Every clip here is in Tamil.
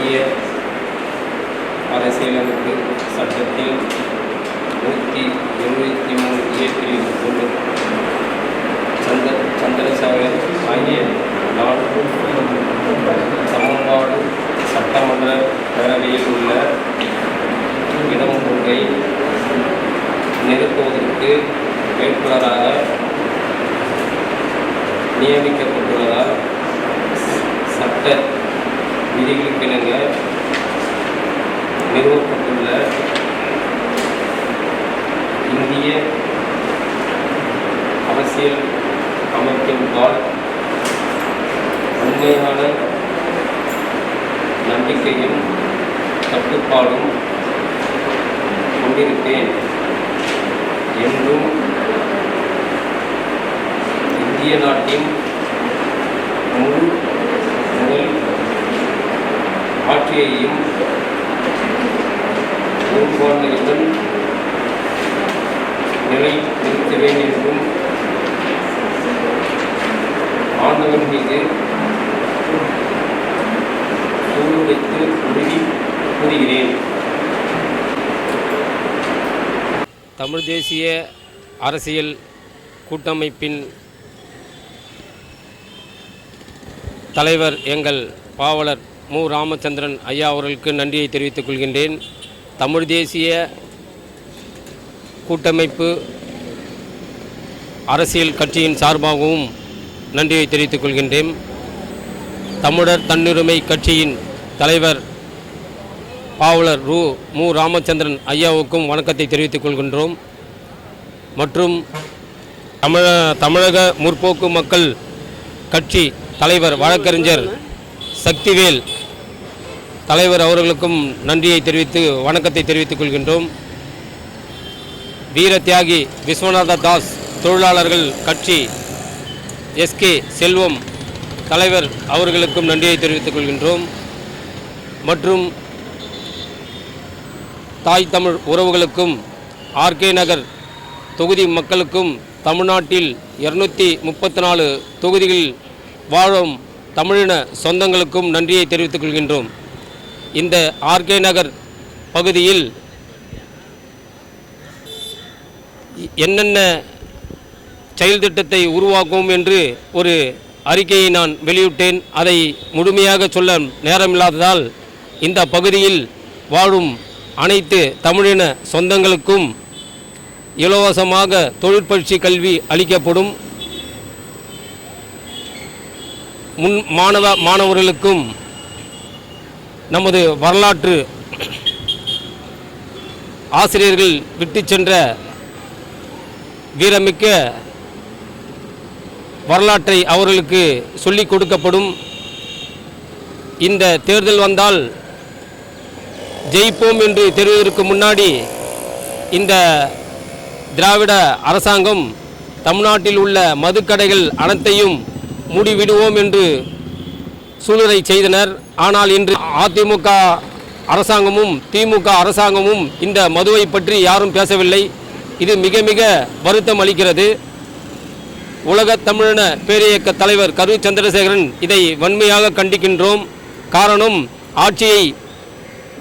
இந்திய அரசியலமைப்பு சட்டத்தில் 173 இயற்றில் கொண்டு சந்திரசேகர் ஆகிய நான் சமன்பாடு சட்டமன்ற பேரவையில் உள்ள இடம் ஒன்றை நிறுத்துவதற்கு வேட்பாளராக நியமிக்கப்பட்டுள்ளதால் சட்ட விதிகளுக்கிணங்க நிறுவப்பட்டுள்ள இந்திய அரசியல் அமைப்பின்பால் உண்மையான நம்பிக்கையும் கட்டுப்பாடும் கொண்டிருப்பேன் என்றும் இந்திய நாட்டின் முதல் ஆட்சியையும் பெரும்பான்மையுடன் நிலைநிறுத்துவேன் என்றும் ஆண்டவன் மீது சூடு வைத்து உறுதி கூறுகிறேன். தமிழ் தேசிய அரசியல் கூட்டமைப்பின் தலைவர் எங்கள் பாவலர் மு. ராமச்சந்திரன் ஐயா அவர்களுக்கு நன்றியை தெரிவித்துக் கொள்கின்றேன். தமிழ் தேசிய கூட்டமைப்பு அரசியல் கட்சியின் சார்பாகவும் நன்றியை தெரிவித்துக் கொள்கின்றேன். தமிழர் தன்னுரிமை கட்சியின் தலைவர் பாவலர் மு. ராமச்சந்திரன் ஐயாவுக்கும் வணக்கத்தை தெரிவித்துக் கொள்கின்றோம். மற்றும் தமிழக முற்போக்கு மக்கள் கட்சி தலைவர் வழக்கறிஞர் சக்திவேல் தலைவர் அவர்களுக்கும் நன்றியை தெரிவித்து வணக்கத்தை தெரிவித்துக் கொள்கின்றோம். வீர தியாகி விஸ்வநாத தாஸ் தொழிலாளர்கள் கட்சி எஸ்கே செல்வம் தலைவர் அவர்களுக்கும் நன்றியை தெரிவித்துக் கொள்கின்றோம். மற்றும் தாய் தமிழ் உறவுகளுக்கும் ஆர்கே நகர் தொகுதி மக்களுக்கும் தமிழ்நாட்டில் 234 தொகுதிகளில் வாழும் தமிழின சொந்தங்களுக்கும் நன்றியை தெரிவித்துக் கொள்கின்றோம். இந்த ஆர்கே நகர் பகுதியில் என்னென்ன செயல் திட்டத்தை உருவாக்கும் என்று ஒரு அறிக்கையை நான் வெளியிட்டேன். அதை முழுமையாக சொல்ல நேரமில்லாததால் இந்த பகுதியில் வாழும் அனைத்து தமிழின சொந்தங்களுக்கும் இலவசமாக தொழிற்பயிற்சி கல்வி அளிக்கப்படும். மாணவர்களுக்கும் நமது வரலாற்று ஆசிரியர்கள் விட்டு சென்ற வீரமிக்க வரலாற்றை அவர்களுக்கு சொல்லிக் கொடுக்கப்படும். இந்த தேர்தல் வந்தால் ஜெயிப்போம் என்று தெரிவதற்கு முன்னாடி இந்த திராவிட அரசாங்கம் தமிழ்நாட்டில் உள்ள மதுக்கடைகள் அனைத்தையும் மூடிவிடுவோம் என்று சூளுரை செய்தனர். ஆனால் இன்று அதிமுக அரசாங்கமும் திமுக அரசாங்கமும் இந்த மதுவை பற்றி யாரும் பேசவில்லை. இது மிக மிக வருத்தம் அளிக்கிறது. உலக தமிழின பேரியக்க தலைவர் கரு சந்திரசேகரன் இதை வன்மையாக கண்டிக்கின்றோம். காரணம், ஆட்சியை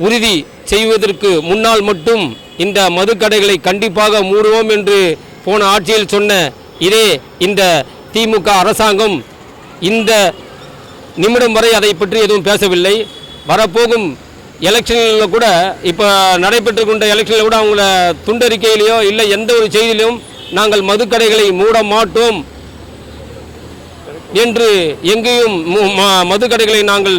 உறுதி செய்வதற்கு முன்னால் மட்டும் இந்த மதுக்கடைகளை கண்டிப்பாக மூடுவோம் என்று போன ஆட்சியில் சொன்ன இதே இந்த திமுக அரசாங்கம் இந்த நிமிடம் வரை அதை பற்றி எதுவும் பேசவில்லை. வரப்போகும் எலெக்ஷனில் கூட, இப்போ நடைபெற்று கொண்ட எலெக்ஷனில் கூட அவங்கள துண்டறிக்கையிலையோ இல்லை எந்த ஒரு செய்தியிலும் நாங்கள் மதுக்கடைகளை மூட மாட்டோம் என்று எங்கேயும் மதுக்கடைகளை நாங்கள்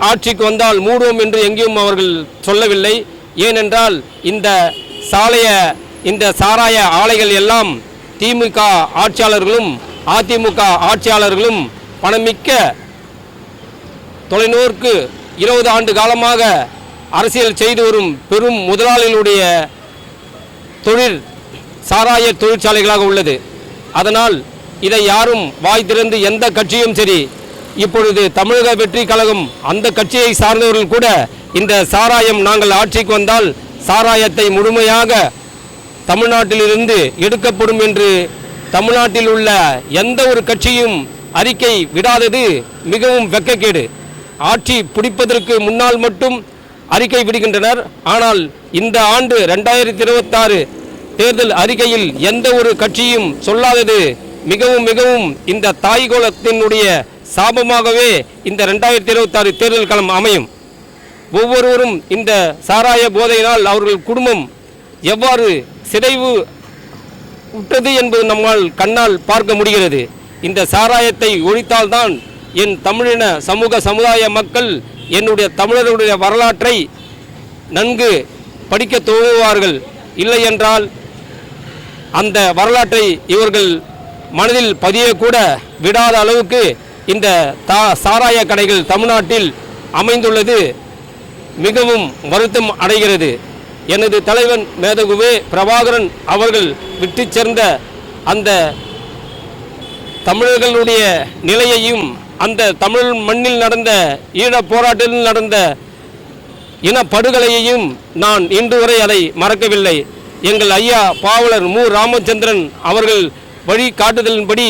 ஆட்சிக்கு வந்தால் மூடுவோம் என்று எங்கேயும் அவர்கள் சொல்லவில்லை. ஏனென்றால் இந்த சாராய ஆலைகள் எல்லாம் திமுக ஆட்சியாளர்களும் அதிமுக ஆட்சியாளர்களும் பணமிக்க தொலைநோக்கு 20 ஆண்டு காலமாக அரசியல் செய்து வரும் பெரும் முதலாளிகளுடைய தொழில் சாராய தொழிற்சாலைகளாக உள்ளது. அதனால் இதை யாரும் வாய் திறந்து எந்த கட்சியும் சரி, இப்பொழுது தமிழக வெற்றி கழகம் அந்த கட்சியை சார்ந்தவர்கள் கூட இந்த சாராயம் நாங்கள் ஆட்சிக்கு வந்தால் சாராயத்தை முழுமையாக தமிழ்நாட்டிலிருந்து எடுக்கப்படும் என்று தமிழ்நாட்டில் உள்ள எந்த ஒரு கட்சியும் அறிக்கை விடாதது மிகவும் வெட்கக்கேடு. ஆட்சி பிடிப்பதற்கு முன்னால் மட்டும் அறிக்கை விடுகின்றனர். ஆனால் இந்த ஆண்டு 2026 தேர்தல் அறிக்கையில் எந்த ஒரு கட்சியும் சொல்லாதது மிகவும் மிகவும் இந்த தாய்கோலத்தினுடைய சாபமாகவே இந்த 2026 தேர்தல் களம் அமையும். ஒவ்வொருவரும் இந்த சாராய போதையினால் அவர்கள் குடும்பம் எவ்வாறு சிதைவு விட்டது என்பது நம்மால் கண்ணால் பார்க்க முடிகிறது. இந்த சாராயத்தை ஒழித்தால்தான் என் தமிழின சமூக சமுதாய மக்கள் என்னுடைய தமிழருடைய வரலாற்றை நன்கு படிக்க துவங்குவார்கள். இல்லை என்றால் அந்த வரலாற்றை இவர்கள் மனதில் பதியக்கூட விடாத அளவுக்கு இந்த சாராய கடைகள் தமிழ்நாட்டில் அமைந்துள்ளது மிகவும் வருத்தம் அடைகிறது. எனது தலைவன் மேதகுவே பிரபாகரன் அவர்கள் விட்டு சேர்ந்த அந்த தமிழர்களுடைய நிலையையும் அந்த தமிழ் மண்ணில் நடந்த ஈழப் போராட்டத்தில் நடந்த இனப்படுகொலையையும் நான் இன்று வரை அதை மறக்கவில்லை. எங்கள் ஐயா பாவலர் மு. ராமச்சந்திரன் அவர்கள் வழிகாட்டுதலின்படி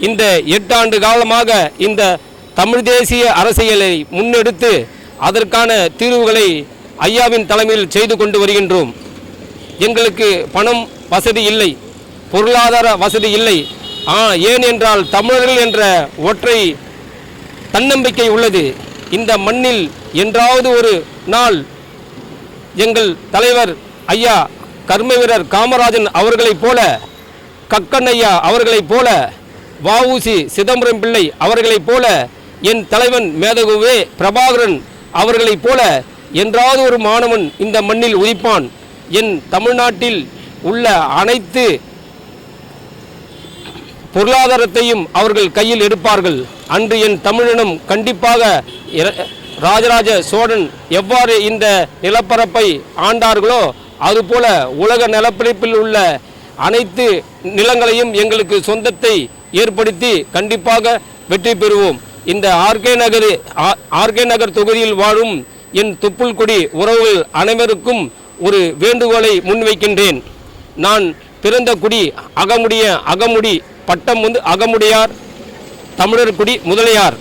இந்த 8 ஆண்டு காலமாக இந்த தமிழ் தேசிய அரசியலை முன்னெடுத்து அதற்கான தீர்வுகளை ஐயாவின் தலைமையில் செய்து கொண்டு வருகின்றோம். எங்களுக்கு பணம் வசதி இல்லை, பொருளாதார வசதி இல்லை. ஏன் என்றால் தமிழர்கள் என்ற ஒற்றை தன்னம்பிக்கை உள்ளது. இந்த மண்ணில் என்றாவது ஒரு நாள் எங்கள் தலைவர் ஐயா கர்ம வீரர் காமராஜன் அவர்களைப் போல, கக்கண்ணையா அவர்களைப் போல, வஉசி சிதம்பரம் பிள்ளை அவர்களைப் போல, என் தலைவன் மேதகுவே பிரபாகரன் அவர்களைப் போல என்றாவது ஒரு மாணவன் இந்த மண்ணில் உதிப்பான். என் தமிழ்நாட்டில் உள்ள அனைத்து பொருளாதாரத்தையும் அவர்கள் கையில் எடுப்பார்கள். அன்று என் தமிழினம் கண்டிப்பாக ராஜராஜ சோழன் எவ்வாறு இந்த நிலப்பரப்பை ஆண்டார்களோ அதுபோல உலக நிலப்பரப்பில் உள்ள அனைத்து நிலங்களையும் எங்களுக்கு சொந்தத்தை ஏற்படுத்தி கண்டிப்பாக வெற்றி பெறுவோம். இந்த ஆர்கே நகர் தொகுதியில் வாழும் என் தொப்புள்கொடி உறவுகள் அனைவருக்கும் ஒரு வேண்டுகோளை முன்வைக்கின்றேன். நான் பிறந்த குடி அகமுடி பட்டம் அகமுடையார், தமிழர் குடி முதலியார்.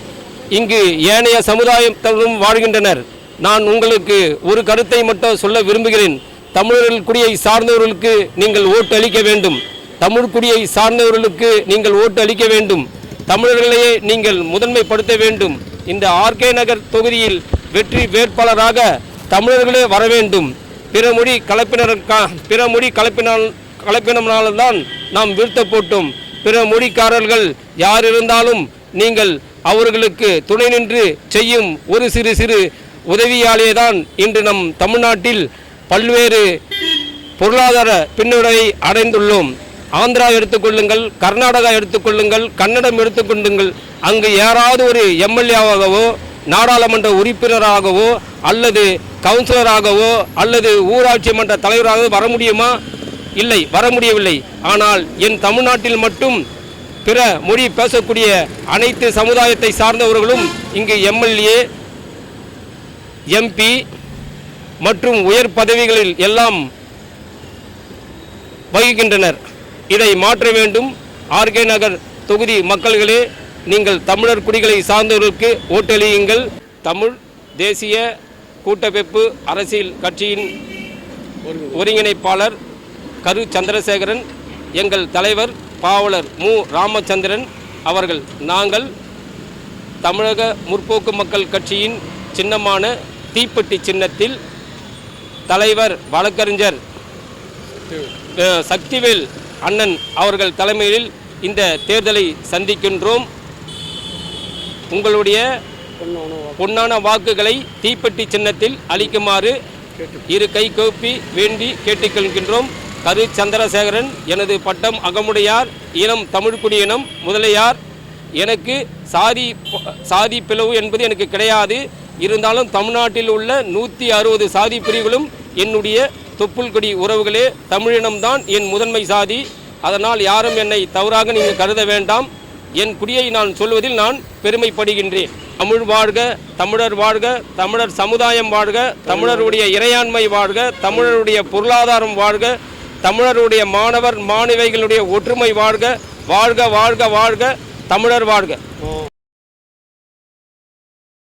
இங்கு ஏனைய சமுதாயத்தினரும் வாழ்கின்றனர். நான் உங்களுக்கு ஒரு கருத்தை மட்டும் சொல்ல விரும்புகிறேன். தமிழர்கள் குடியை சார்ந்தவர்களுக்கு நீங்கள் ஓட்டு அளிக்க வேண்டும். தமிழ் குடியை சார்ந்தவர்களுக்கு நீங்கள் ஓட்டு அளிக்க வேண்டும். தமிழர்களையே நீங்கள் முதன்மைப்படுத்த வேண்டும். இந்த ஆர்கே நகர் தொகுதியில் வெற்றி வேட்பாளராக தமிழர்களே வர வேண்டும். பிற மொழி கலப்பினால்தான் நாம் வீழ்த்த போட்டோம். பிற மொழிக்காரர்கள் யார் இருந்தாலும் நீங்கள் அவர்களுக்கு துணை நின்று செய்யும் ஒரு சிறு உதவியாலே தான் இன்று நம் தமிழ்நாட்டில் பல்வேறு பொருளாதார பின்னடைவை அடைந்துள்ளோம். ஆந்திரா எடுத்துக்கொள்ளுங்கள், கர்நாடகா எடுத்துக்கொள்ளுங்கள், கன்னடம் எடுத்துக்கொள்ளுங்கள். அங்கு யாராவது ஒரு எம்எல்ஏவாகவோ நாடாளுமன்ற உறுப்பினராகவோ அல்லது கவுன்சிலராகவோ அல்லது ஊராட்சி மன்ற தலைவராகவோ வர முடியுமா? இல்லை, வர முடியவில்லை. ஆனால் என் தமிழ்நாட்டில் மட்டும் பிற மொழி பேசக்கூடிய அனைத்து சமுதாயத்தை சார்ந்தவர்களும் இங்கு எம்எல்ஏ, எம்பி மற்றும் உயர் பதவிகளில் எல்லாம் வகிக்கின்றனர். இதை மாற்ற வேண்டும். ஆர்கே நகர் தொகுதி மக்கள்களே, நீங்கள் தமிழர் குடிகளை சார்ந்தவர்களுக்கு ஓட்டளியுங்கள். தமிழ் தேசிய கூட்டமைப்பு அரசியல் கட்சியின் ஒருங்கிணைப்பாளர் கரு சந்திரசேகரன், எங்கள் தலைவர் பாவலர் மு. ராமச்சந்திரன் அவர்கள். நாங்கள் தமிழக முற்போக்கு மக்கள் கட்சியின் சின்னமான தீப்பெட்டி சின்னத்தில் தலைவர் வழக்கறிஞர் சக்திவேல் அண்ணன் அவர்கள் தலைமையில் இந்த தேர்தலை சந்திக்கின்றோம். உங்களுடைய பொன்னான வாக்குகளை தீப்பெட்டி சின்னத்தில் அளிக்குமாறு இரு கை கோப்பி வேண்டி கேட்டுக்கொள்கின்றோம். கரு சந்திரசேகரன், எனது பட்டம் அகமுடையார், இனம் தமிழ்குடி இனம் முதலியார். எனக்கு சாதி பிளவு என்பது எனக்கு கிடையாது. இருந்தாலும் தமிழ்நாட்டில் உள்ள 160 சாதி பிரிவுகளும் என்னுடைய தொப்புள்கொடி உறவுகளே. தமிழினம்தான் என் முதன்மை சாதி. அதனால் யாரும் என்னை தவறாக நீங்கள் கருத வேண்டாம். என் குடியை நான் சொல்வதில் நான் பெருமைப்படுகின்றேன். தமிழ் வாழ்க, தமிழர் வாழ்க, தமிழர் சமுதாயம் வாழ்க, தமிழருடைய இறையாண்மை வாழ்க, தமிழருடைய பொருளாதாரம் வாழ்க, தமிழருடைய மாணவர் மாணவிகளுடைய ஒற்றுமை வாழ்க. வாழ்க வாழ்க வாழ்க, தமிழர் வாழ்க.